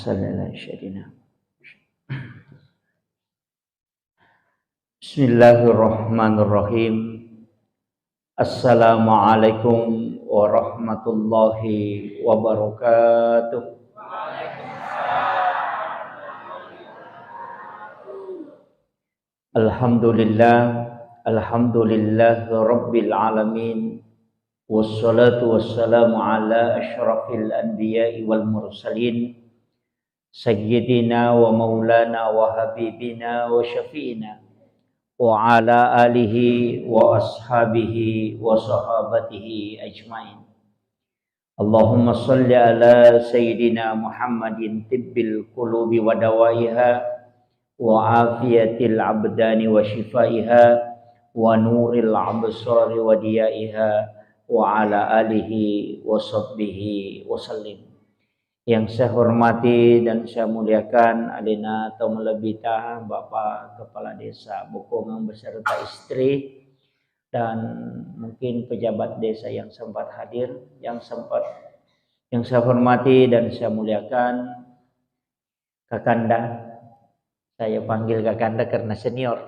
Bismillahirrahmanirrahim. Assalamualaikum warahmatullahi wabarakatuh. Alhamdulillah rabbil alamin. Wassalatu wassalamu ala asyrafil anbiya'i wal mursalin sayyidina wa maulana wa habibina wa syafi'ina wa ala alihi wa ashabihi wa sahabatihi ajmain. Allahumma salli ala sayyidina Muhammadin tibbil qulubi wa dawaiha wa afiyatil abdani wa shifaiha wa nuril absari wa diyaiha wa ala alihi wa sahbihi wa sallim. Yang saya hormati dan saya muliakan Alina Taumulabita, Bapak Kepala Desa Bokongang beserta istri dan mungkin pejabat desa yang sempat hadir, yang saya hormati dan saya muliakan Kakanda. Saya panggil Kakanda karena senior.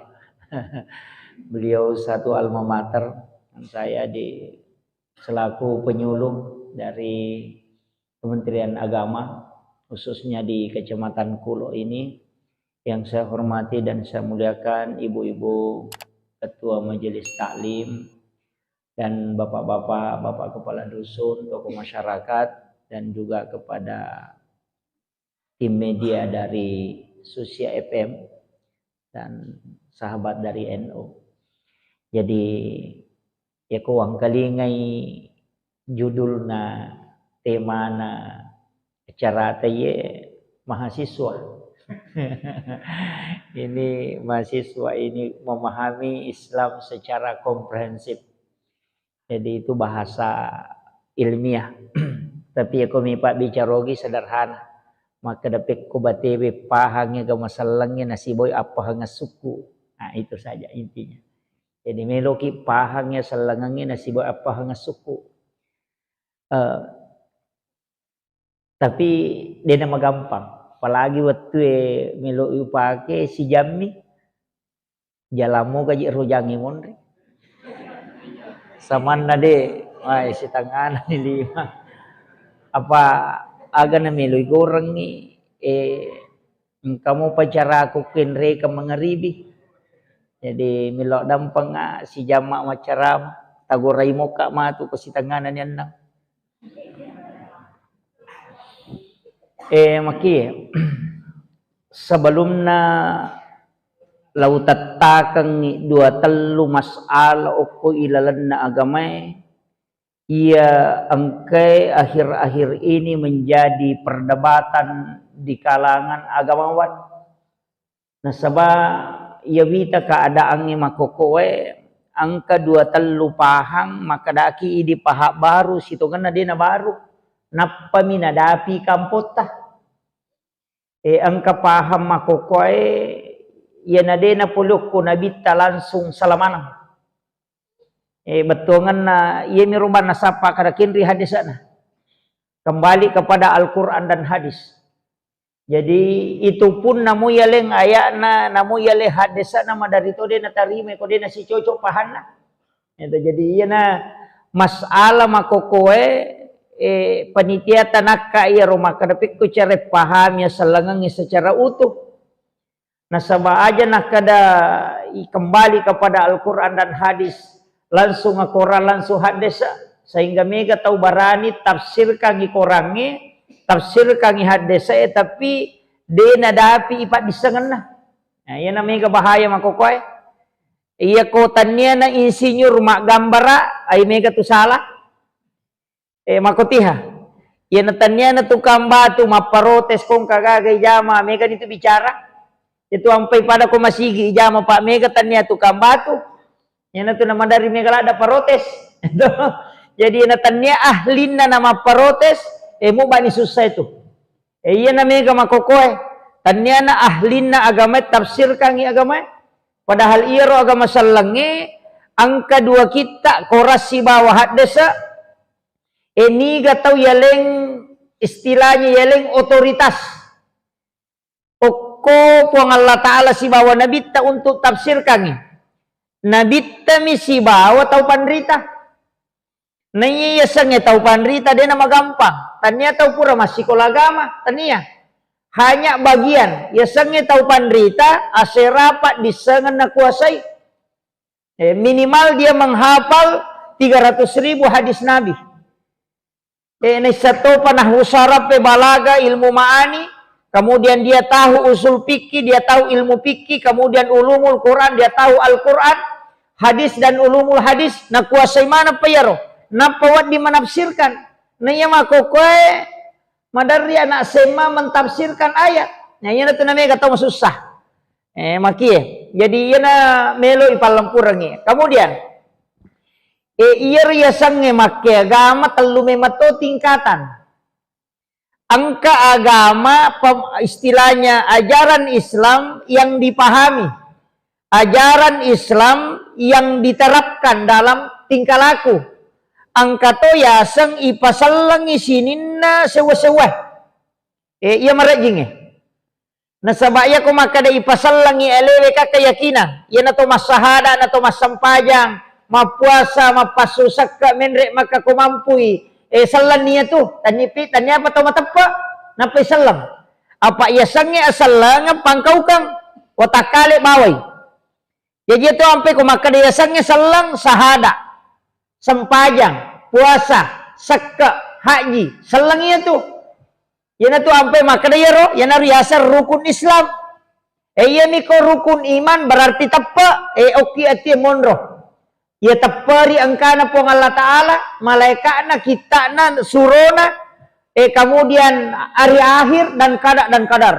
Beliau satu alma mater dan saya selaku penyuluh dari Kementerian Agama khususnya di Kecamatan Kulo ini. Yang saya hormati dan saya muliakan ibu-ibu ketua majelis taklim dan bapak-bapak, bapak kepala dusun, tokoh masyarakat dan juga kepada tim media dari Susia FM dan sahabat dari NU. Jadi ya kuang kalingai judulna temana acara taye mahasiswa. Ini mahasiswa ini memahami Islam secara komprehensif. Jadi itu bahasa ilmiah. Tapi aku mipak bicarogi sederhana. Maka dapat ko batebe pahangnya ke masalahnya nasiboy apa hanga suku. Nah itu saja intinya. Jadi meloki pahangnya salangangnya nasiboy apa hanga suku. Tapi dia nama gampang. Apalagi waktu melo upake si jammi jalamu kaji rojangi mondre. Saman nade, wah si tangan ni lima. Apa aga na melo goreng ni kamu pacara aku kenre ka mangaribi. Jadi melo dampang si jamak macaram tagoray mo ka matu ko si tanganan yan na. Maki sebelum na lautatakang dua telu mas'ala uko ilalan na agamay ia angkai akhir-akhir ini menjadi perdebatan di kalangan agamawan. Nasaba ia wita keadaannya makokowe angka dua telu pahang maka daki di pahak baru situ kan dia na baru. Napa minadapi kampota angka paham makokoy yan na din na pulok ko nabita langsung salamanang betungan na yan miruban na sapa kada kinri hadis na kembali kepada Al-Quran dan hadis. Jadi itu pun namu yaleng ayak na namu yale hadis na madarito din na tarime ko din na si cocok pahan na itu. Jadi yan na masalah makokoy panitia tanaka iya rumah kadapik ko cara pahamnya selangangnya secara utuh. Nasaba aja nak kada kembali kepada Al-Quran dan hadis langsung Al-Quran langsung hadis sehingga mega tahu barani tafsir kangi korangi tafsir kangi hadis tapi dena dapi ipat disengena. Nah iya mega bahaya makokoy. Iya kotannya na insinyur mak gambara ay mega tu salah. Makotiha ya natanya na tukang batu maparotes kong kagagay jama mega dito bicara itu ampai pada ko masigi jama pak mega tanya tukang batu ya natu nama dari mega ada parotes. Jadi natanya ahlin na nama parotes mo bani susah itu iya na mega makokoy tanya na ahlin na agama tafsir kangi agama padahal iya ro agama salangi angka dua kita korasi bawah hadesa. Ini gatau yaleng istilahnya yaleng otoritas. ko puang Allah Ta'ala si bawa Nabi ta untuk tafsirkan. Nabi ta mi si bawa tau panrita. Nanya ya sange tau panrita dia nama gampang. Tanya tau pura masih kolagama. Tanya. Hanya bagian. Ya sange tau panrita aserapat disengan na kuasai. Minimal dia menghafal 300.000 hadis Nabi. Ini satu panah usarap balaga ilmu ma'ani. Kemudian dia tahu usul fikih, dia tahu ilmu fikih, kemudian ulumul Quran, dia tahu Al-Quran, hadis dan ulumul hadis. Nah kuasai mana payaro? Nah pawat dimenafsirkan. Nah ya makokoe madari anak sema mentafsirkan ayat. Nah yana tu namanya kata susah. Maki jadi yana melo ipalam kurangi. Kemudian iya riasange make agama telu memato tingkatan. Angka agama istilahnya ajaran Islam yang dipahami. Ajaran Islam yang diterapkan dalam tingkah laku. Angka to yasang ipasallangi sininna sewa-sewa. Iya marajing nasabaya ko makada ipasallangi elewe ka keyakinan. Iya na to masahada na to masampajang, mapuasa, mapasusak ka menrek maka kumampui. Salan niya tu, tanya apa tau matapa? Napa salam? Apa iya sange asalang pangkau kang watakale bawai. Jadi itu ampe kumaka dia sange salang sahada, sempajang, puasa, sakka, haji, salang iya tu. Yana tu ampe maka dia ro, yana riasa rukun Islam. Iya miko rukun iman berarti tapa, oki ati monro. Ya tepari angkana pong Allah Ta'ala, malaikatna, kitana, surona, kemudian hari akhir dan kadar.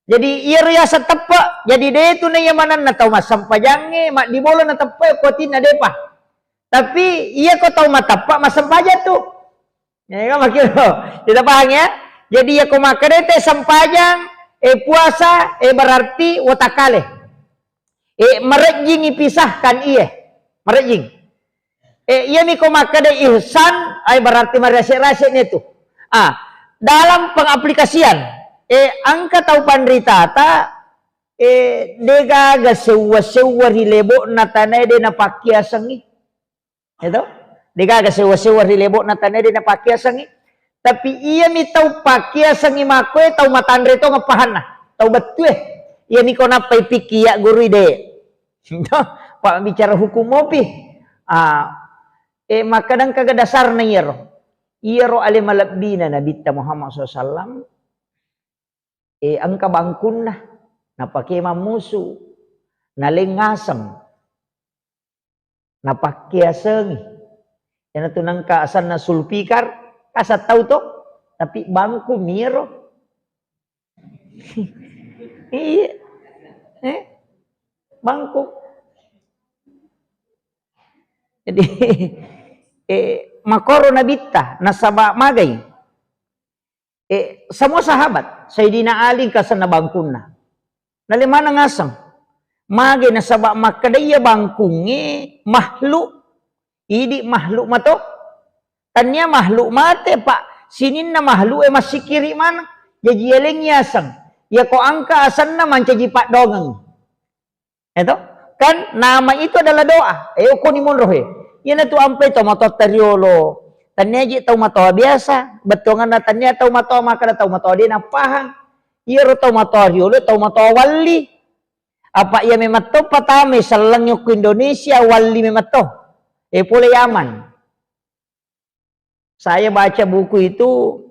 Jadi ia riasa tepa, jadi dia itu na yamanan na tau masampajangnya, mak di bola na tepa, kuatin na depa. Tapi ia kau tau matapa masampaja tu. Ya kan makilo, tidak paham ya? Jadi ya kau makarete sampajang, puasa, berarti watakale. Merejing ipisahkan iya. Merejing. Iya ni ko makada ihsan ay berarti marase-rase itu. Dalam pengaplikasian angka tau pandrita ta dega ga sewa-sewa rilebo na tanay de na pakiasangi. Ito? Dega ga sewa-sewa rilebo na tanay de na pakiasangi. Tapi iya mi tau pakiasangi makoy tau matandre to ngapahan na. Tau betul iya ni ko napay pikiya guru de. Pak bicara hukum mopi, makadang kagak dasar na iyero ale malabdina Nabi Muhammad SAW, angka bangkun na, napake mamusu, nalengasam, napakiasengi, yan ito nang kaasan na sulpikar, kasat tau to, tapi bangku miro, iya, bangku. Jadi makoro nabita nasaba magay. Semua sahabat Sayyidina Ali kasana bangkuna. Nalimana ngasang. Magay nasaba makadaya bangkungi makhluk. Idi makhluk mato. Tanya makhluk mate pak. Sinin na makhluk masih kiri mana. Jadi eleng yasang. Ya ko angka asan na mancaji pak dongang. Itu. Kan nama itu adalah doa. Ko ni monrohe. Yan tu ampe to mato teriolo. Tanya ji tau mato biasa. Betongan na tanya tau mato maka tau mato dia napahang. Iro tau mato riolo tau mato wali. Apa ia memato patame salang yok Indonesia wali memato. Pule Yaman. Saya baca buku itu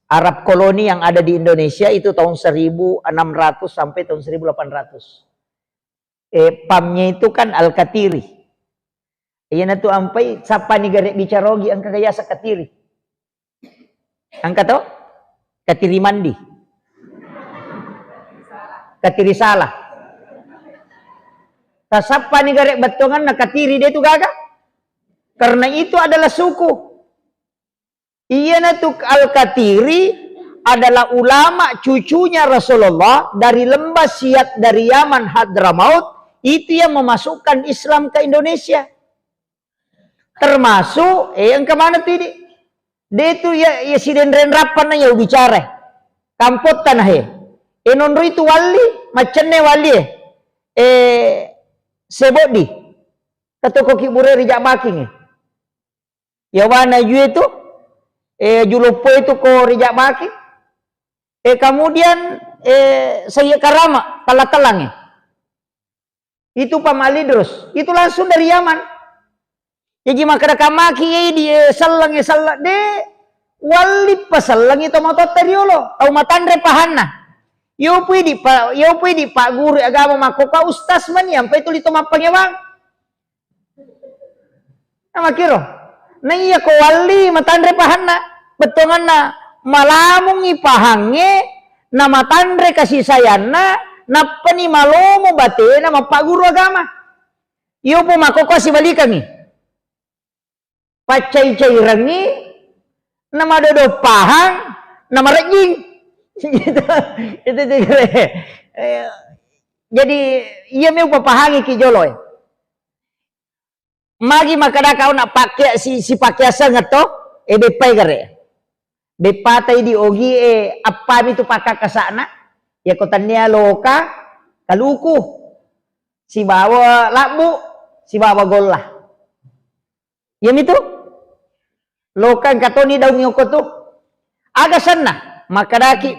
Arab koloni yang ada di Indonesia itu tahun 1600 sampai tahun 1800. Pamnya itu kan Al-Katiri. Iya na tu ampai sapa ni garek bicarogi angka gaya sa Katiri. Angka to? Katiri mandi. Katiri salah. Sapa ni garek betongan na Katiri dia tu gaga. Karena itu adalah suku. Iya na tu Al-Katiri adalah ulama cucunya Rasulullah dari lembah Siat dari Yaman Hadramaut. Itu yang memasukkan Islam ke Indonesia. Termasuk, yang kemana tuh ini? Dia itu ya si Dendren Rapan na ya bicara. Kampot tanah Enonro itu wali, macamnya wali sebodi. Katoko kibure rijak baking. Ya wana ju itu, julupo itu ko rijak baking. Kemudian saya karama talang. Itu pamalidros. Itu langsung dari Yaman. Jadi makada kamaki di salang de wali pasalang itu moto teriolo. Tau matandre pahanna. Yo pwede pak guru agama makoka ustaz man sampai itu mapangewang. Nama kiro. Na iya ko wali matandre pahanna. Betongan na malamung ipahange na matandre kasih sayana na pani malomo bate na pak guru agama. Yo po makoka si balikan ni. Pacay-cay rangi na madodo pahang na maraging. Gitu. Itu jadi iya mau papahangi ki joloy. Magi makada kau nak pakai si pakai sangat to bepai gare. Bepatai di ogi apa itu pakak kasana ya kotanya loka kaluku si bawa labu si bawa golla. Yam itu loka katoni daun nyoko tu aga sana. Makadaki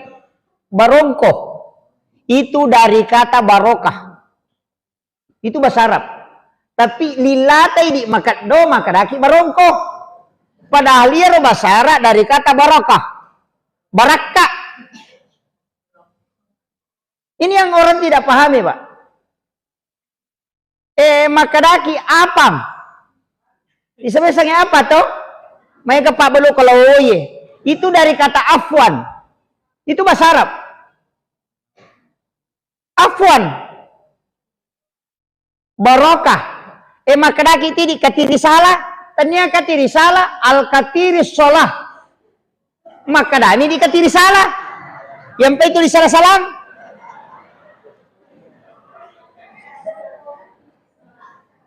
barongko itu dari kata barokah. Itu bahasa Arab. Tapi lilatai di makadaki barongko. Padahal dia bahasa Arab dari kata barokah. Barakah. Ini yang orang tidak pahami, Pak. Makadaki apam. Disebutnya apa toh? Mereka Pak Belu kalau oye. Itu dari kata afwan. Itu bahasa Arab. Afwan. Barokah. Makadaki tidi katiri salah. Tanya katiri salah. Al-katiri sholah. Makadani di katiri salah. Yang itu di salah-salam.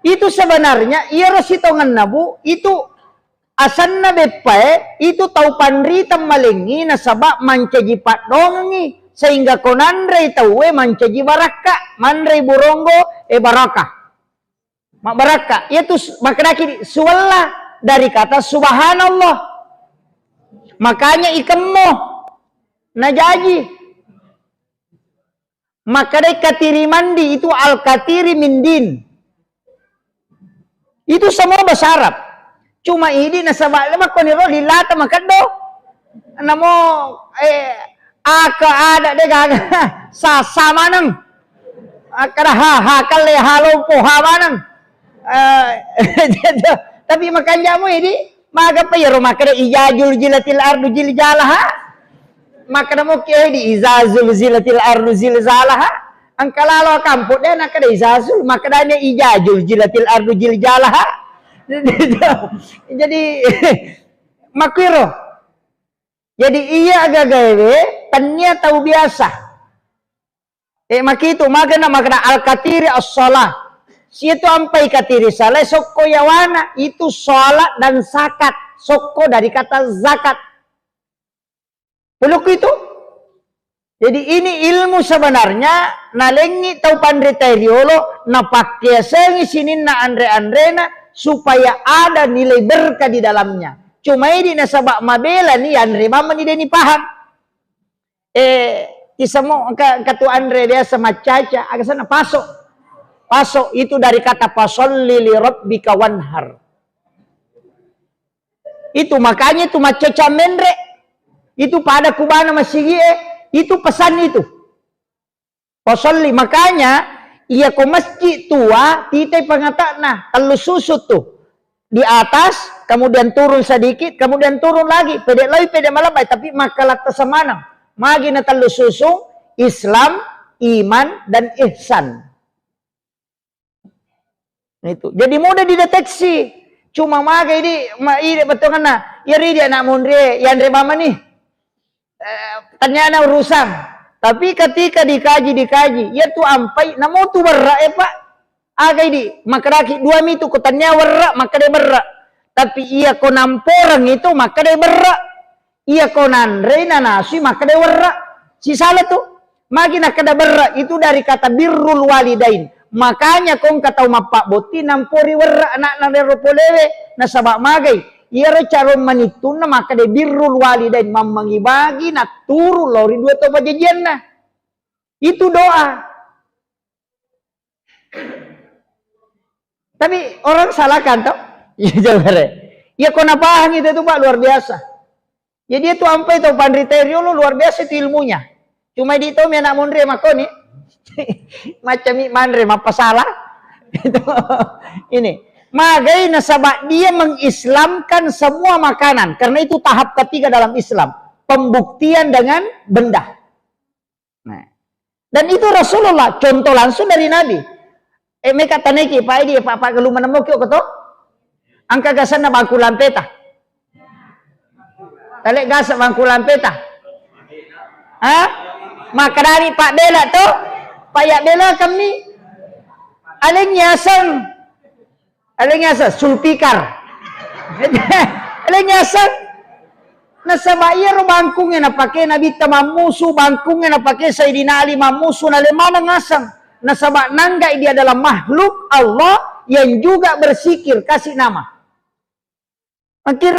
Itu sebenarnya. Iya rositongan nabu. Itu asanna bepae itu tau panrita malingi nasaba mancaji padongi sehingga konandre taue mancaji baraka mandre burongo baraka mak baraka itu makadaki suwalla dari kata subhanallah makanya ikemmo najaji makadai katiri mandi itu al katiri mindin itu semua bahasa Arab. Cuma ini nasabak lemak koniro dilata makado. Namo aka ada degaga sama nang. Akara kale halo poha manang. Tapi makan jamu ini maga payro makada ijazul jilatil ardu jiljalaha. Makada mo kiyo di izazul zilatil ardu zilzalaha. Ang kalalo kamput dia nakada izazul makada niya ijazul jilatil ardu jiljalaha. Jadi makiro. Jadi iya agak gawe tanya tahu biasa. Makito magana magana al-katiri as-shalah. Situ ampai katiri salah sokko yawana itu sholat dan zakat. Sokko dari kata zakat. Peluk itu. Jadi ini ilmu sebenarnya nalengi tahu pandriteriolo na pakai sengi sinin na andre-andrena supaya ada nilai berkah di dalamnya. Cuma ini nasabak mabela nih Andre mama nih deni paham. Isamo katu Andre biasa macaca agak sana pasok. Pasok itu dari kata pasolli li rabbika wanhar. Itu makanya itu macaca mendre. Itu pada kubana masigi itu pesan itu. Pasolli makanya iya ko masjid tua titai pengatakna telu susut tuh di atas kemudian turun sedikit kemudian turun lagi pede malam tapi makalat tesemana magi na telu susung Islam iman dan ihsan itu jadi mudah dideteksi cuma maga ini betul kan iri dia nak mundre yang rebama nih tanya urusan. Tapi ketika dikaji, ya tu ampai, namo tu berra pak, agai di makaraki dua mitu kotanya berra, maka dia berra. Tapi iya ko namporang itu maka dia berra, iya ko nandre nanasi maka dia berra. Si salah tu, Magi nak kada berra itu dari kata birrul walidain. Makanya kong kata mapak boti nampori werra anak nang polewe nasabak magai. Ia caron manitun na maka de birrul walidain mamangi bagi na turu lori dua to pajajian na. Itu doa. Tapi orang salahkan toh. Ya jawab. Ya kau napahang itu tuh Pak luar biasa. Ya dia tuh ampai tuh pandriterio lu luar biasa itu ilmunya. Cuma di itu anak mondre makoni. Macam mandre apa salah? Itu ini. Magai nasabak dia mengislamkan semua makanan karena itu tahap ketiga dalam Islam, pembuktian dengan benda. Nah. Dan itu Rasulullah contoh langsung dari Nabi. Mereka taneki Pak dia Pak kalau menemukan kau angka gasan na bangku lampeta. Talek gas bangku lampeta. Hah? Maka dari Pak Bela tuh, Pak Ya Bela kami aling nyasang sulpikar. Aling nyasang nasabaya ro bangkungnya na pakai Nabi tamamusu bangkungnya na pakai Sayyidina Ali mamusu na lemana ngasang. Nasabak nanggai dia adalah makhluk Allah yang juga bersikir kasih nama. Akhir,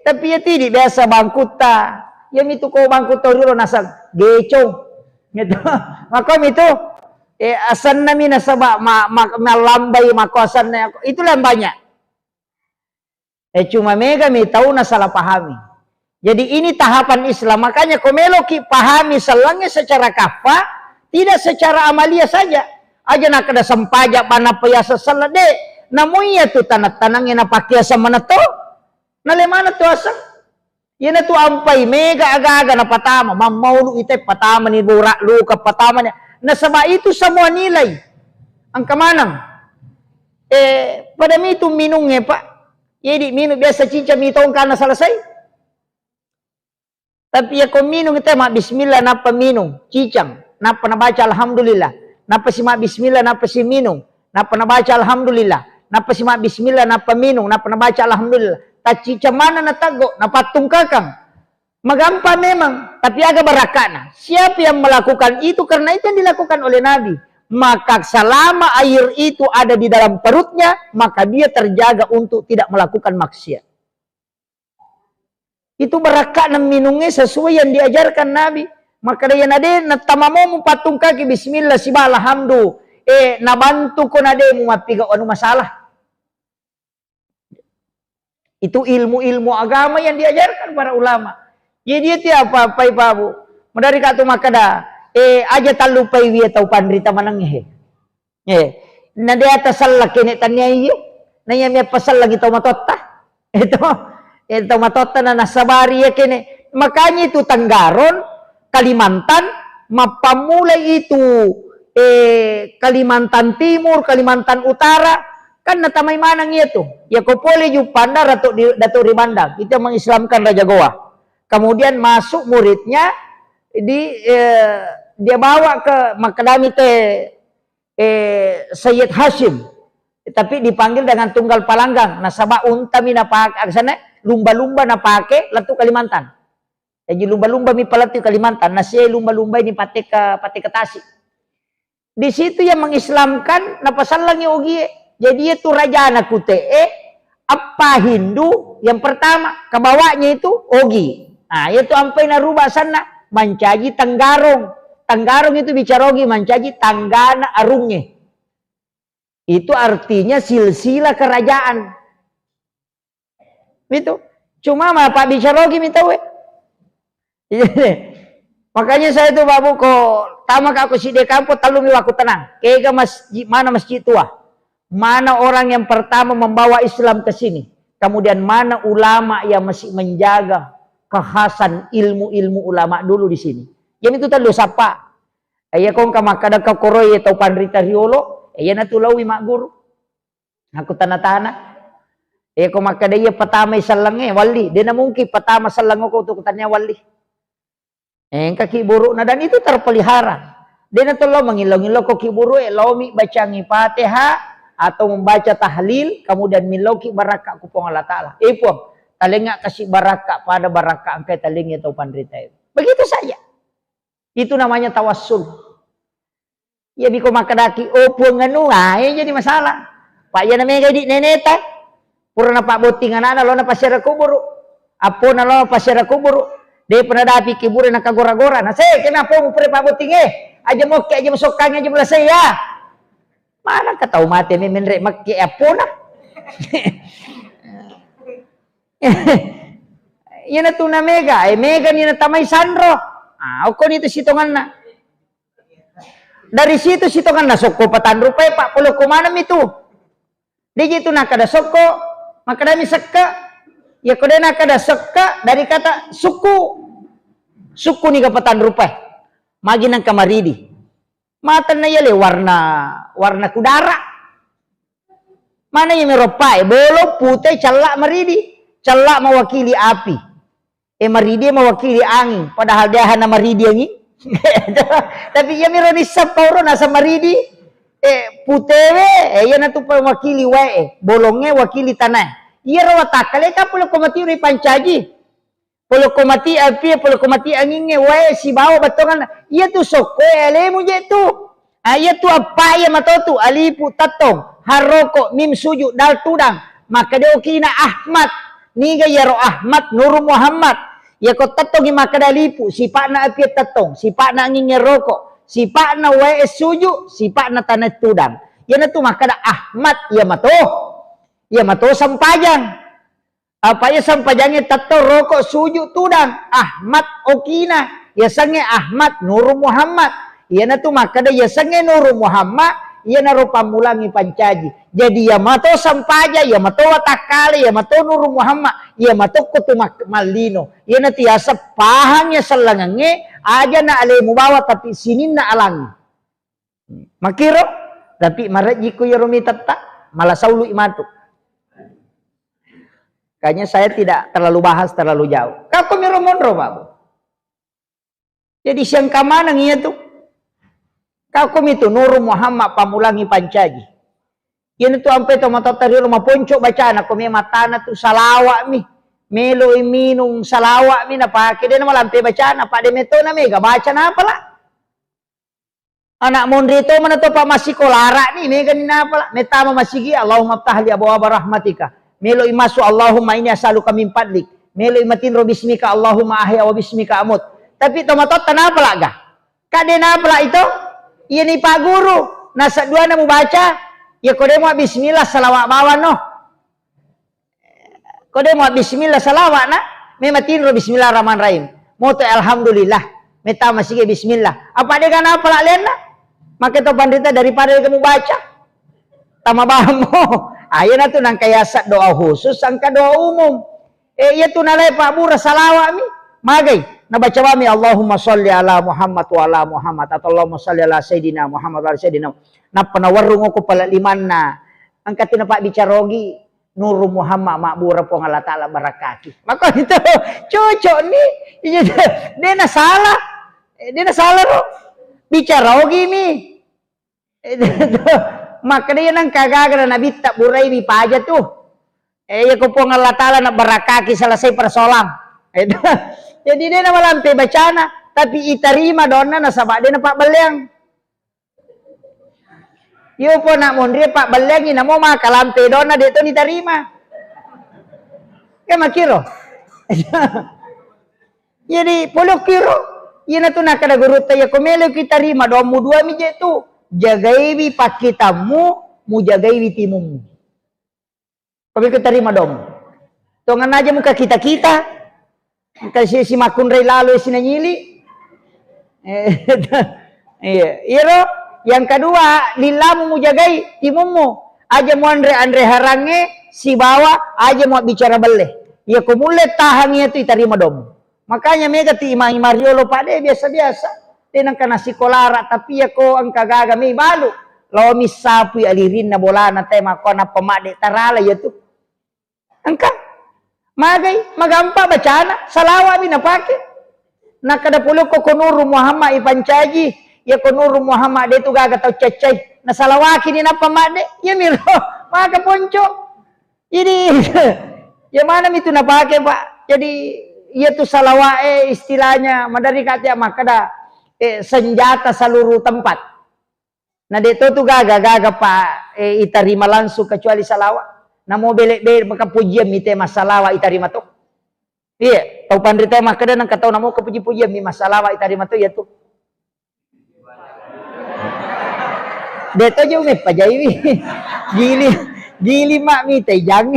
tapi ya tidak biasa bangkuta. Ya itu kau bangkuta dulu nasang gecong. Gitu. Maka itu asan nami nasabak malambai makosan itulah yang banyak. Cuma mega mi tahu na salah pahami. Jadi ini tahapan Islam. Makanya kau meloki pahami selangnya secara kafa. Tidak secara amalia saja. Aja nak ada sempajak pana payasa salade. Namunya tu tanah-tanang yang napakia sa mana to? Nale mana tu asang? Yan na tu ampay mega aga-aga na patama. Mamaulo ite patama ni burak lu ka patama niya. Nasaba itu semua nilai. Ang kamanang. Pada itu minungnya Pak. Jadi minum biasa cica mitong kana selesai. Tapi ya kau minum kita mak bismillah napa minum cicang. Napa na baca alhamdulillah. Napa si mak bismillah napa si minum. Napa na baca alhamdulillah. Napa si mak bismillah napa minum. Napa na baca alhamdulillah. Tacica mana na tago. Napatung kakang. Magampa memang. Tapi agak barakana. Siapa yang melakukan itu karena itu yang dilakukan oleh Nabi. Maka selama air itu ada di dalam perutnya. Maka dia terjaga untuk tidak melakukan maksiat. Itu barakana minumnya sesuai yang diajarkan Nabi. Maka dia nade natamamu patung kaki bismillah sibah alhamdu nabantu ko nade mo mapiga ano masalah. Itu ilmu-ilmu agama yang diajarkan para ulama. Jadi dia apa ibu. Madari ka to makada aja talupay wiya tau pandrita mananghe. Nade atasal kini tanya iyo. Nanya mi pasal lagi tau matotta. Ito matotta na nasabari ya kini. Makanya itu Tanggaron Kalimantan, mapamulay itu Kalimantan Timur, Kalimantan Utara, kan natamay manang itu. Ya kopole yung panda Dato Rimandang, itu yang mengislamkan Raja Goa. Kemudian masuk muridnya, dia bawa ke Makadami Sayyid Hashim, tapi dipanggil dengan tunggal palanggang. Nasaba untami na pakai, sana lumba-lumba na pakai, latu Kalimantan. Jadi lumba-lumba mi palat Kalimantan, nasi lumba-lumba ini pati ke Tasik. Di situ yang mengislamkan napasal lang yung ugi. Jadi itu raja anak kute apa Hindu yang pertama kebawanya itu ogi. Nah, itu ampai narubah sana mancaji Tanggarong. Tanggarong itu bicara ogi mancaji tanggana arungnya. Itu artinya silsilah kerajaan. Itu. Cuma Pak bicara ogi minta makanya saya tuh babu kok tamak aku si dekampo talumi aku tenang. Kega mana masjid tua? Mana orang yang pertama membawa Islam ke sini? Kemudian mana ulama yang masih menjaga kekhasan ilmu-ilmu ulama dulu di sini? Yang itu tadi siapa? Ayah kong kamakada ka koroy atau pandrita riolo? Ayah natulawi mak guru. Aku tanah-tanah. Kong makada iya pertama salangnya wali. Dia na mungkin pertama salang ko untuk tanya wali. Kaki buruk na dan itu terpelihara. Dia na tulo mangilong-ilong ko kiburu lomi baca Fatihah atau membaca tahlil kemudian miloki baraka kupong Allah Ta'ala. Ipong talinga kasih baraka pada baraka angkai talinga atau pandrita itu. Begitu saja. Itu namanya tawassul. Ya biko makadaki opo nganu jadi masalah. Pak ya namanya di neneta. Purna pak botingan ana lo na pasira kubur. Apo na lo pasira kubur. Dia pernah dapi kibur na kagora-gora. Nah saya kenapa mau pre pak boting aja mau ke aja masukkan aja mula saya. Mana ka tahu mati menrek makke apo na. Yan na tuna mega, mega ni na tamay sandro. Ako nito sitongan na. Dari situ sitongan na soko patan rupay pak pulo kumanam itu. Di itu nakada soko, makadami sakka. Ya kode nakada sakka dari kata suku. Suku ni kapatan rupay. Magi ng kamaridi. Mata na yale warna kudara. Mana yung meropay? Bolo, putih, calak, maridi. Calak mewakili api. Maridi mewakili angin. Padahal dia hana maridi angin. Tapi ya mironisap kauro nasa maridi. Putih yan na ito mewakili wae. Bolongnya wakili tanah. Iya rawatakale ka pulo kumati uri pancaji. Pulo kumati api, pulo kumati anginnya wae si bawa batongan. Iya tu soko elemu je tu. Iya tu apa ya matotu alipu tatong. Haroko mim suju dal tudang maka dia okina Ahmad niga yaro Ahmad Nur Muhammad ya ko tatong maka dalipu sipana api tatong sipana angin rokok sipana wae suju sipana tanah tudang yan tu maka da Ahmad ya mato sampajang apa ya sampajangnya tato rokok suju tudang Ahmad okina ya sange Ahmad Nur Muhammad yan tu maka da ya sange Nur Muhammad ia naro pamulangi pancaji. Jadi ya mato sampaja, ya mato watakale, ya mato Nur Muhammad, ya mato kutu malino. Ia nanti asa pahangnya selangange aja na ale mubawa tapi sinin na alangi. Makiro tapi marajiku ya rumi tata malah saulu imatu. Kayaknya saya tidak terlalu bahas terlalu jauh. Kako miro monro babu. Jadi siang kamanang iya tuh. Kau itu Nur Muhammad pamulangi pancaji. Yan itu ampe to matatari rumah ponco bacana ko may matana tu salawa mi. Melo iminung salawa mi na pake din malampe bacana pa de meto na mega baca na pala. Anak mondrito man to pa masikolara ni mega ni na pala. Metama masigi Allahumma ftahli abwaaba rahmatika. Melo imasu Allahumma inni as'aluka min fadlik. Melo imatinro bismika Allahumma ahya wa bismika amut. Tapi to matot na pala ga. Kade na pala ito? Iya ni Pak Guru, nasa dua na mo baca, ya kode mo bismillah salawat bawa no. Kode mo bismillah salawat na, may matinro bismillahirrahmanirrahim. Mo to alhamdulillah, may tama sige bismillah. Apa dia kana pala len na? Maka to pandita daripada kamu baca. Tama ba mo? Ayan na to nang kayasa doa khusus angka doa umum. Iya to nalay Pak Bura salawat mi. Magay, nabaca kami Allahumma sholli ala Muhammad wa ala Muhammad atau Allahumma sholli ala Sayyidina Muhammad wa ala Sayyidina. Na panawarung ako pala liman na ang katinapa bicarogi Nur Muhammad makbura po ng Allah Ta'ala barakati. Maka ito, cocok ni. Di na salah. Di na salah ro. Bicarogi mi. Maka dia nang kagagara na bitta buray mi paja tu. Ko po ng Allah Ta'ala na barakati salasay persolam. Jadi dia na malampi bacana, tapi itarima doon na nasaba din na Pak Balyang. Yo po na mondri Pak Balyang ina mo makalampi doon na dito ni tarima. Kaya makiro. Jadi pulok kiro. Yan na to nakadagurut tayo kumelo kitarima doon mo dua mi jetu. Jagaiwi pakitamu, mu jagaiwi timumu. Kami kitarima doon. Tungan aja muka kita-kita. Kasi si Makunray lalo sinanyili. Iya, yang kedua, lillamu mujagay, timumu. Aja mo andre harange, si bawa, aja mo bicara bele. Ya kumulit tahangnya itu itarima dom. Makanya mega ti imang Mariolo pade biasa-biasa. Tinang ka nasi kolara, tapi ya ko ang kagaga may balu. Lawa misapu alirin na bola na tema ko na pamade tarala ya tu. Angka. Magay, magampa bacana, salawa mi napake. Nakadapulo ko Nur Muhammad ipancaji, ya Nur Muhammad itu gagataw cacay, na salawaki ni na pamade, ya miro, maka ponco. Jadi, ya mana itu napake Pak? Jadi, ya tu salawae istilahnya, madari katya makada, senjata seluruh tempat. Nah dito tu gaga pa itarima langsung kecuali salawa. Na mo belek-belek maka pujian mite masalawa itarima to. Iya, tau pandrita mah kada nang katau namo kepuji-pujian mi masalawa itarima to ya tu. Deto jo me pajai gili mak mi teh jang.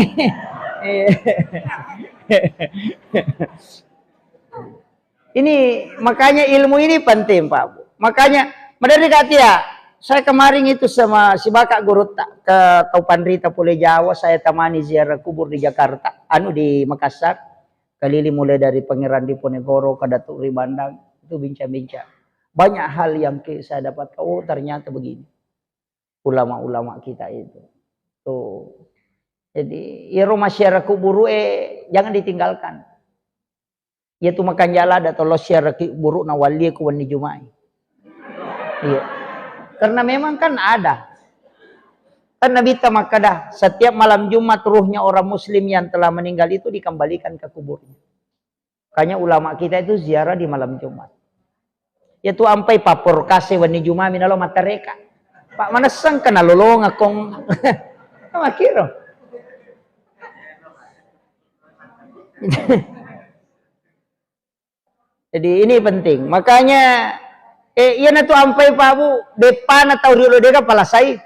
Ini makanya ilmu ini penting Pak Bu. Makanya madari katia saya kemarin itu sama si Bakak guru ke Taupan Rita Pulau Jawa, saya temani ziarah kubur di Jakarta, di Makassar. Keliling mulai dari Pangeran Diponegoro ke Datuk Ribandang, itu bincang-bincang. Banyak hal yang saya dapat, oh ternyata begini. Ulama-ulama kita itu. Tuh. Jadi, ya masyarakat kubur jangan ditinggalkan. Yaitu makan jala atau lo syara buruk na wali ku wani Jumai. Iya. Karena memang kan ada. Kan Nabi makada setiap malam Jumat ruhnya orang muslim yang telah meninggal itu dikembalikan ke kuburnya. Makanya ulama kita itu ziarah di malam Jumat. Yaitu ampai papor kase wani Jumai minalo matareka. Pak manasang kana lolong akong makiro. Jadi ini penting. Makanya iya na tu ampai Pak Bu depan atau dulu deka palasai.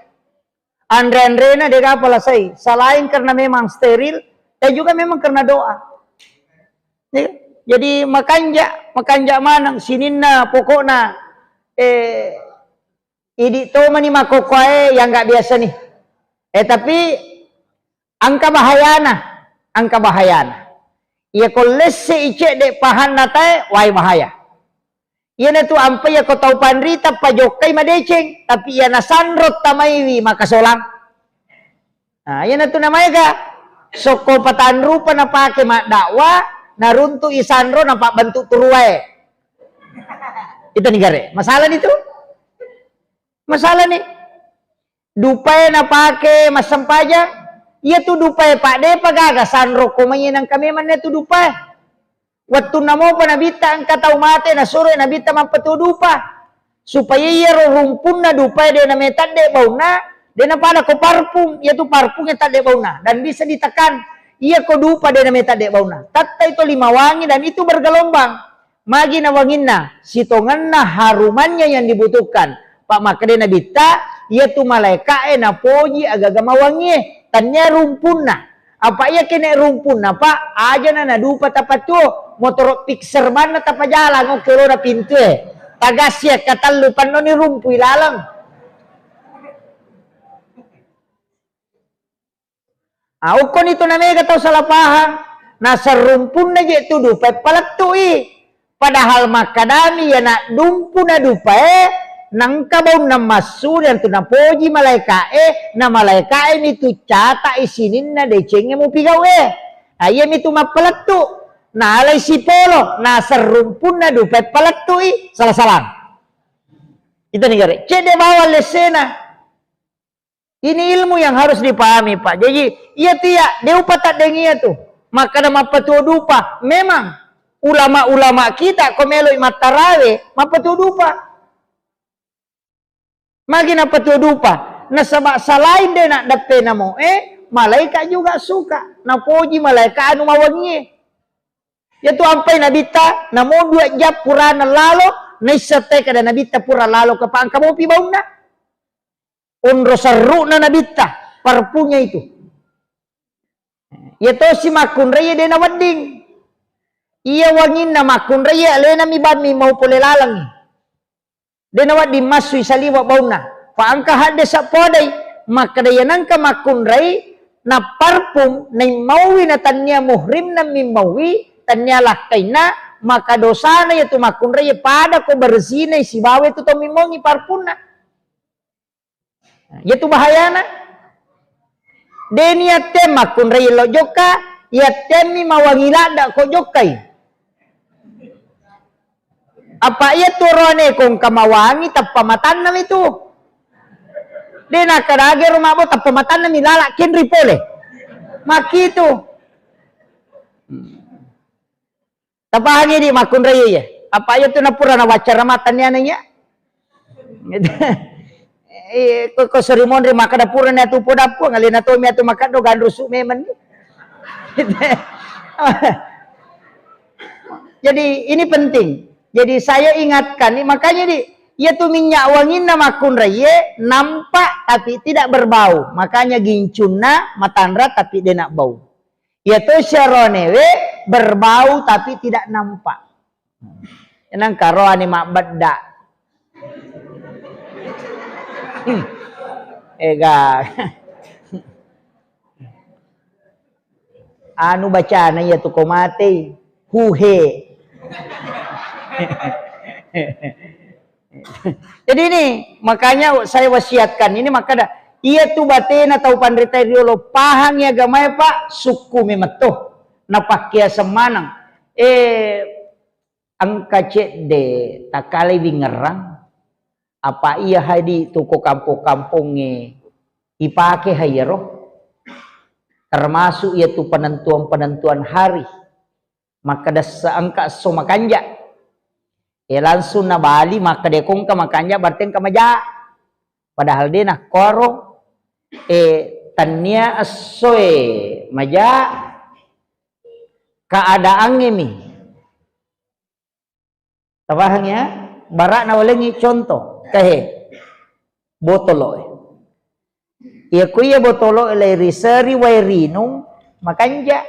Andre na deka palasai. Selain karena memang steril dan juga memang karena doa. Jadi makanja manang sininna pokokna idi to mani makokoe yang enggak biasa nih. Tapi angka bahayana. Ya kolese icek dek pahan natai wai bahaya. Ia na tu ampai ya ko tau pandrita pajokai madeceng tapi ia na sanrot tamaiwi makasolang. Nah, ia na tu namanya ka soko patan rupa na pake mak dakwa na runtu isanro na pak bentuk turuai. Itu nih gare. Masalah nih tu. Masalah nih. Dupai na pake masam pajak. Ia tu dupai Pak de pagaga sanro komanya nang kami mana tu dupai. Waktu namo pa nabita ang katau mate na sore nabita mampatu dupa. Supaya ia rumpun na dupai de na metad de bauna de na pada ko parfum ia tu parfum yang tak de bauna dan bisa ditekan ia ko dupa de na metad de bauna. Tatta itu 5 wangi dan itu bergelombang. Magi na wangin na sitongan na harumannya yang dibutuhkan. Pak makade nabita ia tu malaika na poji agaga mawangi. Tanya rumpun na. Apa iya kene rumpun na Pak? Aja na dupa tapat tu. Motor pixer mana tapa jalan. O kero na pintu Tagasya katalupan no ni rumpu ilalang. Ukon itu namanya katau salah paham. Nasa rumpun na je tu dupa palatui. Padahal makadami ya nak dumpu na dupa nang kabaw na masu yang tu na poji malaika na malaika ni tu cata isinin na decengnya mo pigaw ayam itu mapalatu na alay si polo na serumpun na dupet palatu salah-salah itu nih gare cede bawal lesena ini ilmu yang harus dipahami Pak. Jadi iya tia deupa tak dengia tu maka na mapatu dupa memang ulama-ulama kita komeloi matarawe mapatu dupa Magi na patudupa na salain din na dape na mo malaika juga suka na poji malaika anu mawangi yaitu ampai nabita na mo 2 jam pura na lalo na isate kada nabita pura lalo kapang kamo pibaw na unro saru na nabita parpunya itu yato si makun raya din na wading iya wangin na makun raya alena mi bami mau pole lalang denawat di masui saliwa bauna paangka hade sa podai maka dayanang ka makunrai na parfum na mawi na tanya muhrim na mimawi tanya lakay na maka dosa na yaitu makunrai pada ko bersina si bawe tu to mimongi parfum na yaitu bahaya na deniate makunrai lo joka yatemi mawangilada ko jokai apa ia turone kung kamawangi tapamatan nam itu di nakarage rumah mo tapamatan nam ilala kinri pole makito tapahangi di makun raya apa ya tu na pura na wacara matannya nanya. Ko serimon ri maka dapura na tu podapo ngali na to mi atu maka do gandrusu memen. Jadi ini penting. Jadi saya ingatkan, makanya ia tuh minyak wangin nama kun raya nampak tapi tidak berbau. Makanya gincuna matandra tapi dia nak bau. Ia tuh syaronewe berbau tapi tidak nampak. Enang karo ane mak beda. Ega. Anu bacana ya tuh komate. Huhe. Jadi ini makanya saya wasiatkan ini maka ia tu batena tau pandrita riolo pahang ya gamay pak suku memetoh napakia semanang angka cek de takali bingerang apa ia hadi tuko kampung-kampungnya ipake hayero termasuk ia tu penentuan hari maka dasa angka so makanja langsung na bali maka dekong ka makanja berarti ka maja padahal dia nak koro tanya asoe maja keadaan ini tabahnya barak na walengi contoh kahe botolo iya kuya botolo ilay risari wairinong makanja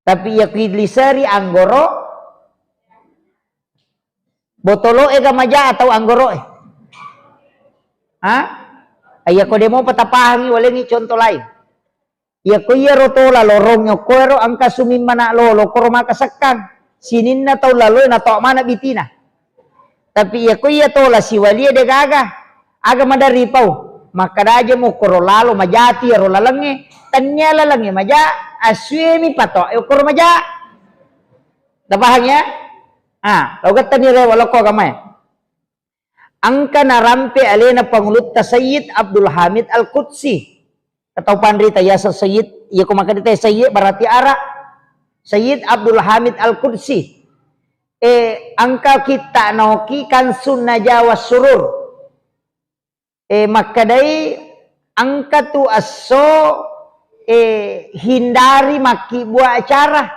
tapi ya kidlisari anggoro botolo ega maja atau anggoro ayah ko demo patapahangi walengi contoh lain ya ko iya rotola lorong yo kuero angka sumin mana lolo koro makasakan sinin na tau lalo na tau mana bitina tapi ya ko iya tola si walia de gaga aga madari pau maka daja mo koro lalo majati ro lalange tanya lalange maja aswemi pato koro maja tapahangnya logat tani rewa loko gamay angka narampe alena pangulut ta Sayyid Abdul Hamid Al-Qudsi atau pandrita yasa Sayyid iya kumakadita Sayyid berarti ara Sayyid Abdul Hamid Al-Qudsi angka kita noki kan sunna Jawa surur makadai angka tu aso hindari maki buat acara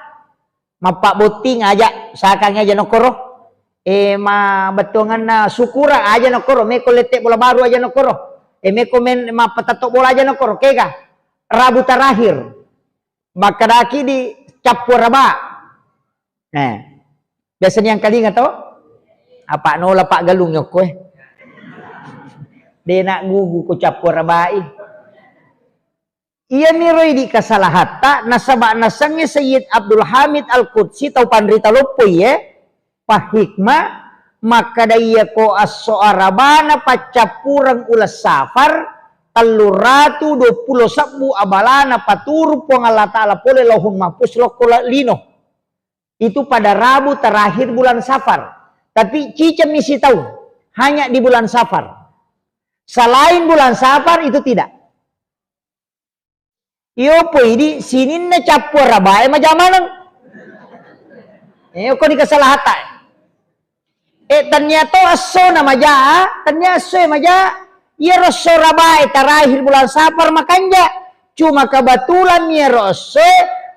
mapak boting aja sakangnya aja nokoro ma betongan na sukura aja nokoro meko letek bola baru aja nokoro meko men ma patatok bola aja nokoro kega Rabu terakhir makadaki di capur raba biasanya yang kali nggak tahu apa nola pak galung nyokwe dia nak gugu ku capur rabai ia miroi di kasalahata nasabak nasangnya Sayyid Abdul Hamid Al-Qudsi tau pandrita lopoi pahikma maka daya ko aso arabana pacapurang ulas safar taluratu 20 sabu abalana paturu puang Allah Ta'ala pole lohun mapus lokola lino itu pada Rabu terakhir bulan Safar tapi cicam misi tahu hanya di bulan Safar selain bulan Safar itu tidak iyo po ini sinin na capur rabae majamanang ko di kasalahata ternyata aso na maja ternyata aso maja iya rosso rabae terakhir bulan Safar makanya cuma kebetulan iya rosso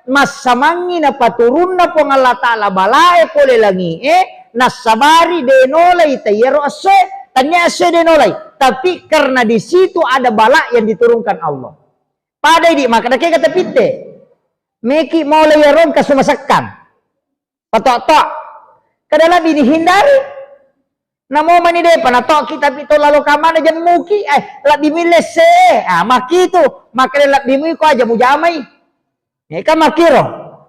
masamangi na paturun na po ng Allah Ta'ala balae pole langi nasabari denolay tayero aso ternyata aso denolay tapi karena di situ ada bala yang diturunkan Allah pada ini maka kaya kata pite meki mau layaron kasumasakkan patok-tok kadala binihindari namo manide panatok kita pito lalo kamana jan muki lak bimilese maki itu maka lak bimi ko aja mujamai kan makiro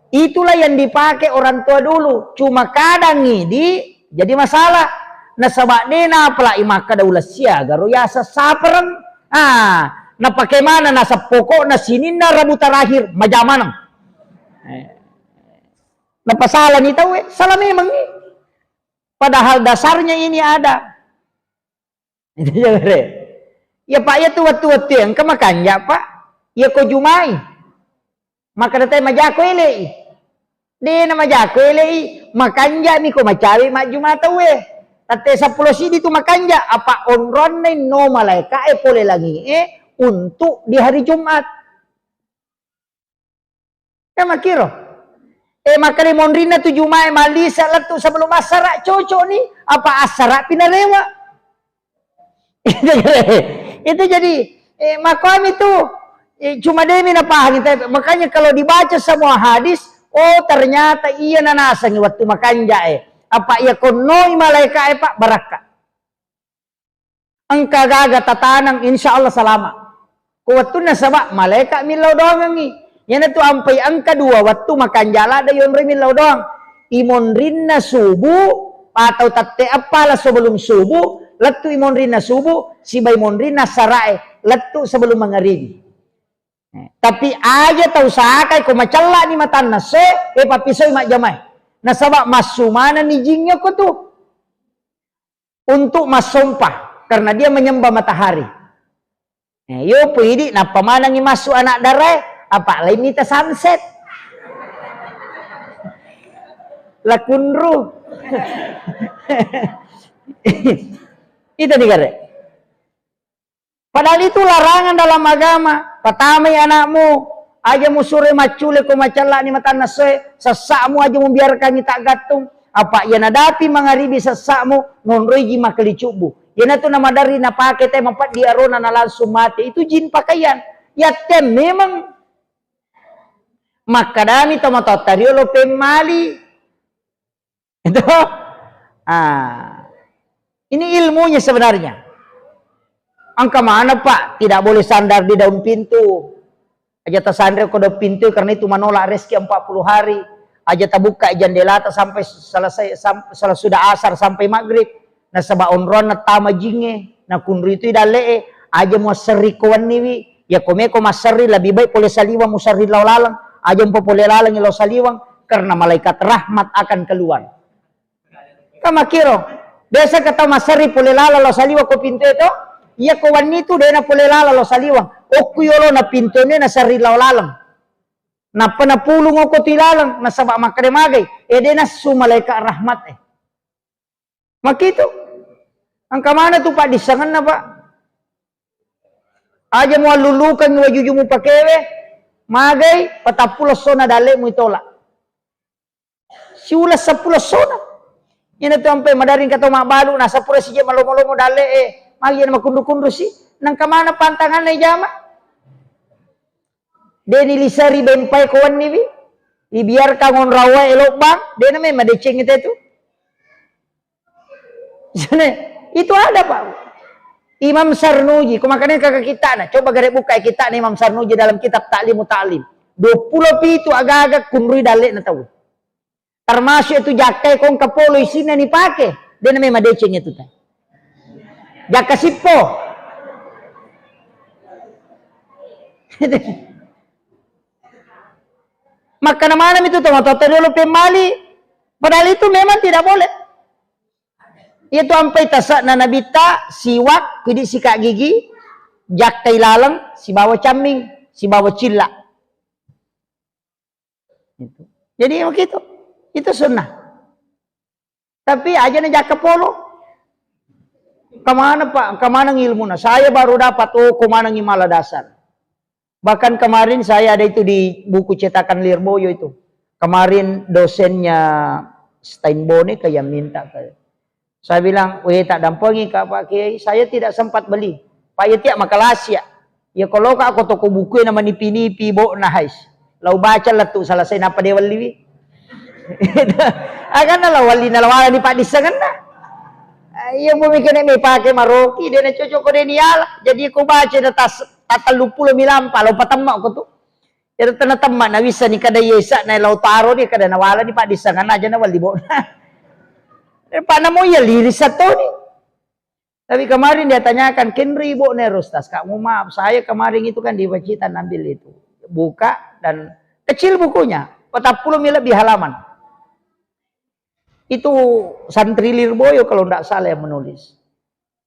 itulah yang dipakai orang tua dulu cuma kadang ini jadi masalah nasabak dena pala imaka daulas siaga royasa saperang na bagaimana nasa pokok na sinin na Rabu terakhir majamanang napasalan ito salah memang padahal dasarnya ini ada itu ya pak ya tuwat-tuwat yang kemakanya pak ya ko jumai maka datay majako ili Di nama jago elei makanja mi ko macawi maju mata we. Tate 10 sidi tu makanja apa onron ni no malaika pole lagi untuk di hari Jumat. Ya makiro. Makari monrina tu Jumat mali salat tu sebelum asar cocok ni apa asar pinalewa. Itu jadi makam itu cuma demi napahang. Makanya kalau dibaca semua hadis, oh ternyata iya nanasang waktu makanja apa ia konoi malaikat pak baraka. Angka gaga tatanang insya Allah selama. Kuwatu na sabak malaikat milau doang ngi. Yan tu ampai angka 2 waktu makanja ada yon milau doang. Imon rinna subuh atau tatte apalah sebelum subuh. Letu imon rinna subuh si imon rinna sarai letu sebelum magharibi. Tapi aja tahu sakai ko macalla ni matan nase papisoy mak jamai. Nasabak masumana ni jingnya ko tuh untuk masumpah karena dia menyembah matahari. Yo pwede na pamanang masuk anak darai apa lain nita sunset. Lakunru. Itu digare. Padahal itu larangan dalam agama. Patamai anakmu, aja musure macule ko macala ni mata nase, sesakmu aja membiarkan ni tak gatung. Apa ia nadapi mangaribi sesakmu nonroiji makali cubu. Yana tu nama dari na pakai teh mempat dia rona na langsung mati. Itu jin pakaian. Ya tem memang makadami tomato tariolo pemali. Itu. Ini ilmunya sebenarnya. Angka mana pak? Tidak boleh sandar di daun pintu. Aja tersandar ke daun pintu karena itu menolak rezeki 40 hari. Aja terbuka jendela sampai selesai sudah asar sampai maghrib. Nah sebab onron na tama jinge. Nah kunri itu idale aja mau seri kawan niwi. Ya kome ko maseri lebih baik boleh saliwang musari lalang. Aja mau boleh lalang ilo saliwang karena malaikat rahmat akan keluar. Kama kiro. Biasa kata maseri boleh lalang lo saliwang ko pintu itu. Iya kawan itu dia na pole lala lo saliwang. Oku yolo na pinto ni na sari lalang. Na panapulong ako tilalang na sabak makademagay. Dia na sumalaikat rahmat Makito. Ang kamana tu pak disangan na pak. Aja mo lulukan mo wajuju mo pakewe. Magay patapulos so na dali mo itolak. Siulas 10 sona. Yan ito ang madaring kato mabalu na sa pura siya malomolomo dali Magi na makundu-kundu sih. Nang kamana pantangan na jama. Deni lisari benpai kawan ni bi. Ibiar kangon rawa elok bang. Dena may madeceng itu. Itu ada pak. Imam Sarnuji. Kumakanya kakak kita na. Coba gare buka kita nih Imam Sarnuji dalam kitab Ta'limu Ta'lim. 20 pitu agak-agak kunrui dalik na tahu. Termasuk itu jakai kong kapolo isina ni pake. Dena may madeceng itu teh. Jaka sipo. Maka nama itu tomatotero pemali. Padahal itu memang tidak boleh. Itu sampai tasak na nabita, siwak, kudi sikat gigi, jak tailalang, si bawa caming, si bawa cilla. Jadi begitu. Itu sunnah. Tapi aja na jaka polo. Kemana pak? Kemana ilmu? Saya baru dapat kemana ngimala dasar. Bahkan kemarin saya ada itu di buku cetakan Lirboyo itu. Kemarin dosennya Steinbone kayak minta ke. Saya bilang, tak dampangi kak Pak Kiai. Saya tidak sempat beli. Pak ya tiap makalasya. Ya kalau kak aku toko buku nama nipi-nipi bo nahais. Lau baca lah tuh salah saya napa dia wali. Akan lah wali nalawala di Pak Disangan nah. Iya mau mikirnya may pakai maroki dia na cocok ko din yala. Jadi ko baca na tatalupulo milampa law patama ko to. Pero tanatama na wisa ni kada yesa na law taro ni kada nawala ni pa disangan aja na wali bo na. Paano mo ya liris sa to ni. Tapi kemarin dia tanyakan Kenri bo na Rostas. Kamu maaf saya kemarin itu kan di Pacitan ambil itu. Buka dan kecil bukunya. 40 mil lebih halaman. Itu santri Lirboyo kalau tidak salah yang menulis.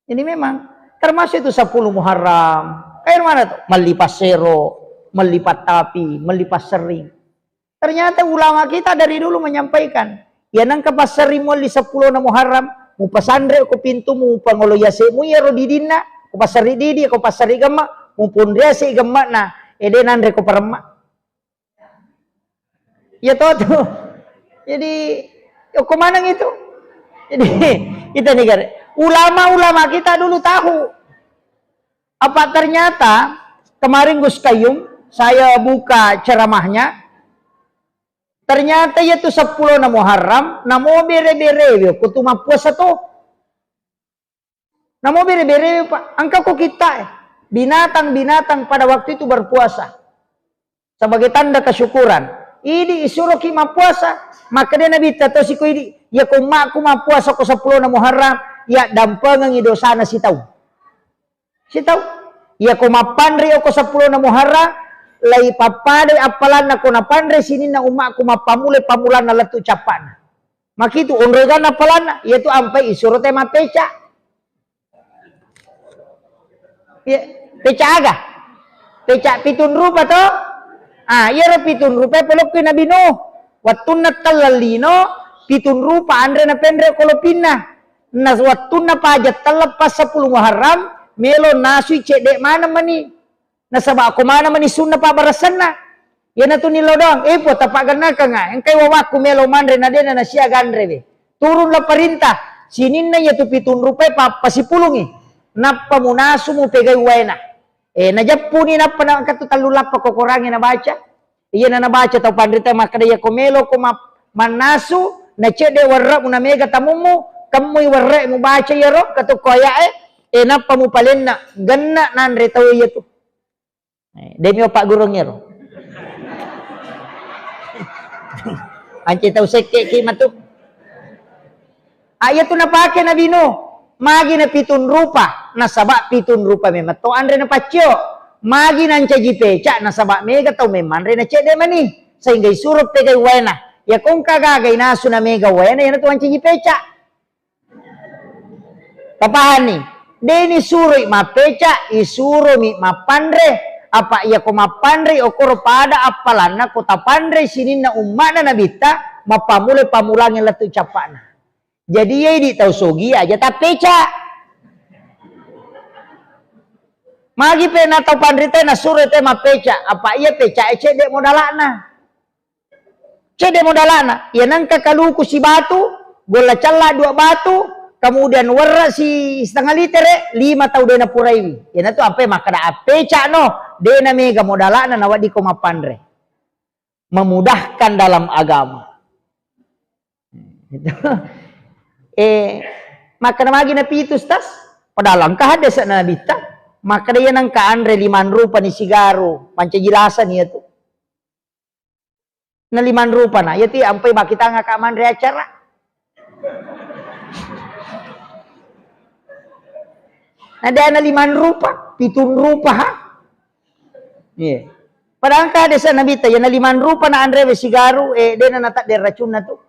Ini memang termasuk itu 10 Muharram. Kayak mana tuh? Melipas sero, melipat tapi, melipas sering. Ternyata ulama kita dari dulu menyampaikan, ya nang kapasari mo li 10 na Muharram, mu pasandre ko pintu mu pangolo yase mu yero didina, ko pasari didi, ko pasari gamma, mu pundria si gamma na, ede nandre ko parma. Ya tuh. Jadi, yo kumanang itu. Jadi, kita nih ulama-ulama kita dulu tahu. Apa ternyata kemarin Gus Kayum saya buka ceramahnya, ternyata itu 10 na Muharram, namo bere-bere kutuma puasa tuh. Namo bere-bere Pak, angka kok kita binatang-binatang pada waktu itu berpuasa. Sebagai tanda kesyukuran. Ini isuruh kima puasa, maka dia Nabi tato si ko ini, ya kumaku puasa ko 10 na Muharram, ya dampangang idosana si tahu. Si tahu. Ya kumapandri ko 10 na Muharram, lai papadai apalan na ko na pandre sini na umaku mapamule pamulan na latu capan. Makitu onregan apalan na, yaitu ampai isuro tema peca. Ya, peca aga. Peca pitun rupa to. Iya pitun rupa pelok na bino. Watun na talalino, pitun rupa andre na pendre kolopina. Nas watun na pajat talapas 10 Muharram, melo nasui cedek mana mani. Nasaba ako mana mani sunna pa barasan na. Yan na to nilo doang. Po tapagan na ka nga. Ang kay wawaku melo mandre na din na siya gandre be. Turun la parinta. Sinin na yato pitun rupay pa pasipulong Napamunaso mo pegay wena. Najapunin na pa na katutalulap pa kukurangin na baca. Iyan na nabaca tau pandrita makadaya kumelo manaso na cede warra mo na mega tamumo. Kamoy warra mo baca yaro katukoya napa mo palin na ganna nanre tau yato. Demi Pak Gurungnya ro. Anci tahu seke kimatu. Ayat tu napake na bino. Magi na pitun rupa. Nasaba pitun rupa memang. To andre na pacio. Magi na anca jipeca. Nasaba mega tau memang. Andre na cede mani. Sehingga isurup pegay wena. Ya kung kagagay nasu na mega wena. Yan na to anca jipeca. Papahan ni. Deni surui mapeca. Isuro mi mapandre. Apa ia ko mapandre o koro pada apalana kota pandre sini na umana na bita mapamule pamulangin latu capana. Jadi ye di tau sogi aja tapeca. Magi pe na tau pandre te na sure te mapeca. Apa ia peca cede modalana. Cede modalana. Ya nang kakaluku si batu, bola cala 2 batu, kemudian warra si setengah liter 5 tau dena puraiwi. Ya na tu apa makada apeca no. Dena mega modalana na wadi ko mapandre. Memudahkan dalam agama. Maka magi na pitus tas padalang kahada sa nabita. Maka dia nang kaandre 5 rupa ni sigaro. Panca jelasan niya to. Na 5 rupa na. Yati ampay bakita nga kamandre acara. Ada na 5 rupa, 7 rupa ha. Yeah. Padahal kada sa nabita yan na 5 rupa na andre we sigaro de na natak de racun na to.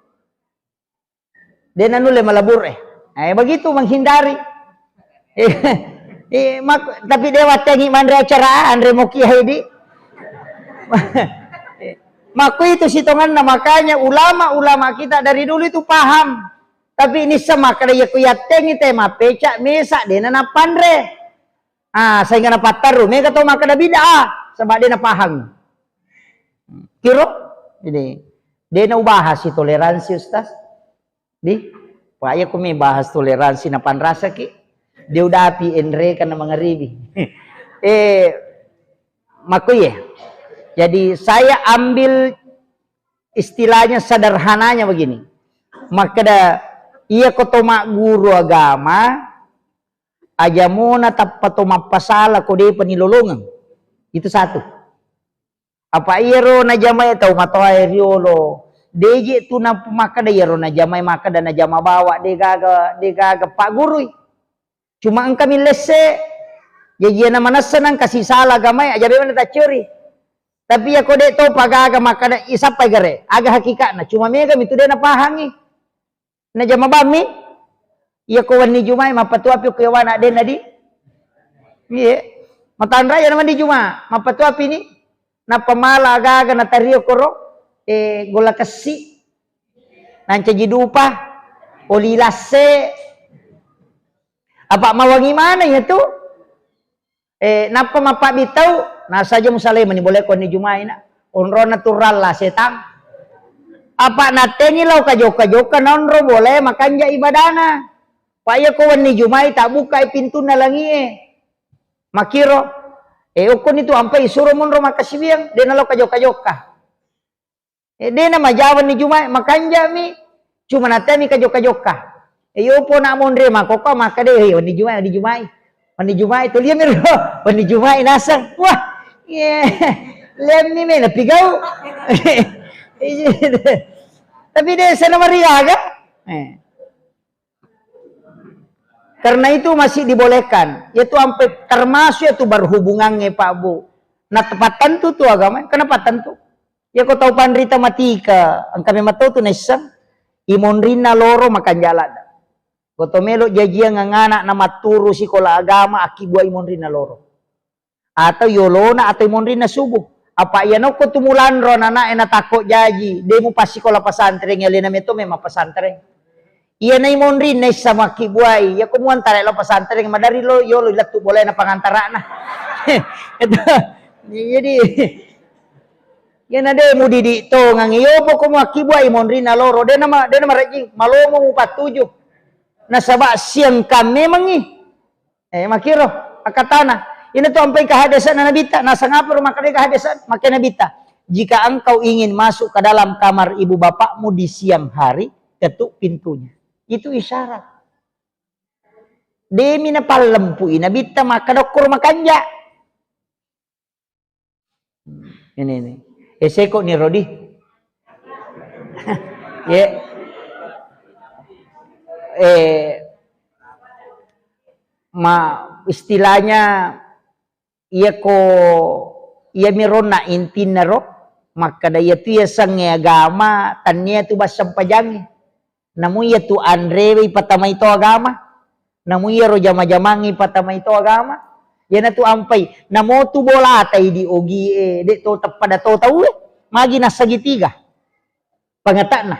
De na nule malabur begitu menghindari. Tapi dewa tengi mandre acara andre mo kiai di. Maku itu sitongan na makanya ulama-ulama kita dari dulu itu paham. Tapi ini sama kada ya kuyatengi tema peca mesa de na pandre. Sehingga na pataru mega to makada bid'ah. Sebab dia na paham. Kiro? Jadi, dia na ubahas si toleransi Ustaz. Di, paya ko may bahas toleransi na panrasa ki. Dia udah api enre kan na mga ribi. Makuye. Jadi saya ambil istilahnya sederhananya begini. Makada iya ko toma guru agama aja muna tapato mapasala ko di panilulungan. Itu satu. Apa iro na jamay tau matoy riolo. Deje tu na maka da iro na jamay maka da na jama bawa de gaga Pak Guru. Cuma ang kami lesse. Jadi na manasan ang kasih salah gamay aja be na ta curi. Tapi ako de to pagaga maka da isapay gare. Aga hakikat na cuma mega mitu de na pahangi. Na jama bami. Iya ko wani jumay mapatuapi ko yawana de na di. Iya. Matandra ya naman di Juma, mapatuapi ni, na pamala agaga na tariyo koro, gola kasi nanca jidupa olilase apa mawangi mana ya tu napa mapa bitau nasa aja musaleh mani boleh kon ni jumai na onro natural lah setang apa nateni lau kajoka nonro boleh makanja ibadana paya ko ni jumai tak buka pintu na langi makiro ukon itu ampai suruh monro makasibiang dia nalau kajoka dia na majawan ni jumai makanja mi cuma nateni kajoka yo po na mondre makoko makade ni jumai tu liam ro ni jumai nasang wah lem ni me napigau tapi dia sana mariaga karena itu masih dibolehkan, yaitu sampai termasuk itu berhubungannya Pak Bu. Nah tepat tentu tuh agama, kenapa tentu? Ya kau tahu pandrita matika, kami matau tuh nesang, imonrina loro makan jalan. Kau tahu melo jajian ngangana nama turu sikola agama akibat imonrina loro. Atau yolona atau imonrina subuh. Apa ya no kau tumulan ron anak enak takut jaji, demo pas sikola pesantren yang lena meto memang pesantren. Iya na imonrin na sama kibuay. Ya kumuan tarik lo pesantren madari lo yo lo ilat tu boleh na pangantara na. Jadi yan na de mo didi to ngang iyo po kumu kibuay imonrin na loro. De na rejing malomo mo patuju. Nasaba siyang kami mangi. Makiro akatana. Ina to ampai kahadasan na nabita. Nasa ngapur makanya kahadasan makanya nabita. Jika engkau ingin masuk ke dalam kamar ibu bapakmu di siang hari, ketuk pintunya. Itu isyarat. Demi na palempuin nabita makadokor makanja. Ini. Eseko ni Rodi. Ya. Istilahnya ia mirona intina ro maka daya tu ya sange agama tanya tu basam pajangi. Namun ya tu Andre patama itu agama. Namun ya ro jama-jamangi patama itu agama. Ya na tu ampai. Namo tu bola tay di ogi de to pada to tahu magi na sagitiga. Pangatak na.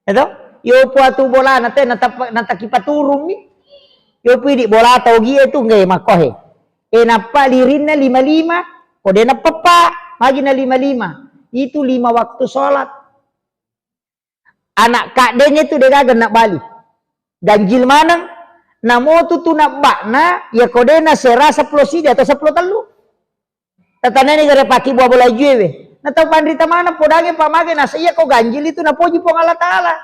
Ito? Yo po atu bola na te natakipaturong ni. Yo po di bola ta ogi itu ngay makohe. Napa lirin na 55. Kode na papa magi na 55. Itu 5 waktu sholat. Anak kakdenya itu dia gagan nak balik. Ganjil manang. Namo tu nak bakna. Ya kode na sera 10 sidi atau 10 telu. Tatana ni gara paki buah bola juwe. Na tau pandrita mana podage pamage nasa iya ko ganjil itu na poji pong Allah Ta'ala.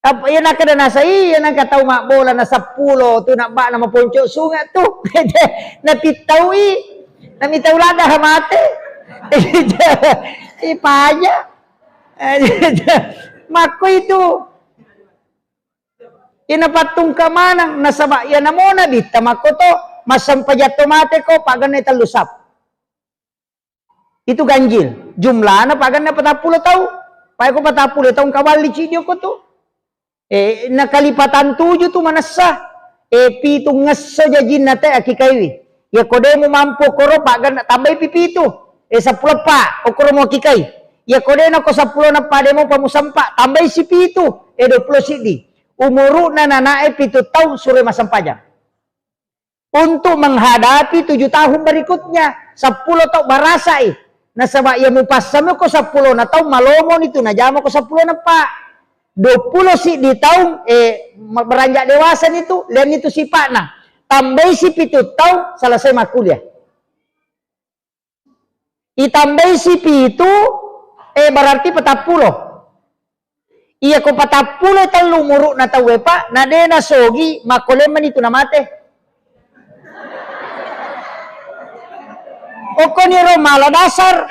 Apa ya nak ada nasa iya nak tahu mak bola na 10 tu nak bak na maponcok sungai tu. Na pitaui. Na mitau lada hamate. Ipanya. Mako itu inapatung ka manang nasaba ya namona bita mako to masampaja tomate ko pagan na talusap itu ganjil jumlah na pagan na 40 tahu pay ko 40 taong kawali cidio ko to nakalipatan 7 tu manasa pitung ngessa jajin nate akikaiwi ya kode mo mampu koro pagan tambay pipito 10 pa okoro mo kikai ya kode na ko 10 na pade mo pamusampa tambay si pito 20 sidi umuru na nanae 7 tahun sure masampajang untuk menghadapi 7 tahun berikutnya 10 tahun barasai na sabak ya mupasam ko 10 na tahun malomon itu na jama ko 10 na pa 20 sidi tahun beranjak dewasa itu lian itu sifat na tambay si 7 tahun selesai makuliah itambay si pitu berarti 40. Iya ko 40 telu muruk na tawe pa na de na sogi makoleman itu na mate. Oko ni ro mala dasar.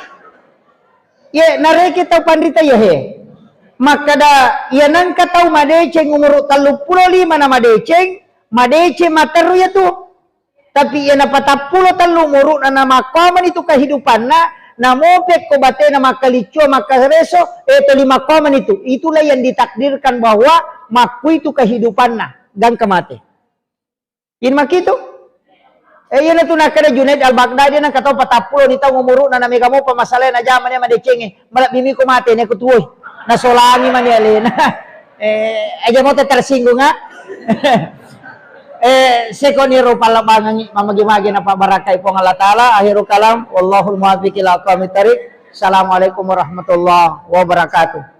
Ye nare kita pandrita ya he. Maka da ya nang katau madeceng umur 35 na madeceng materu ya tu. Tapi ya na 40 telu muruk na makoman itu kehidupan na mopek ko bate na makalicho makareso ito 5 koman itu itulah yang ditakdirkan bahwa maku itu kehidupan na gang kemate in makitu Iya na tunah kada Junaid al-Baghdadi nang kataw patapulo ni taw ngumuro na nami kamo pamasalay na jaman niya madecenge. Malak bimi ko mati ni kutuoy. Nasolangi man niya lena. Aja mo tersinggung nga. Sekoniro palabangan mamagi-magi na pabarakay po ng Allah Ta'ala. Akhirul kalam. Wallahul muwaffiq ila aqwamit thariq. Assalamualaikum warahmatullahi wabarakatuh.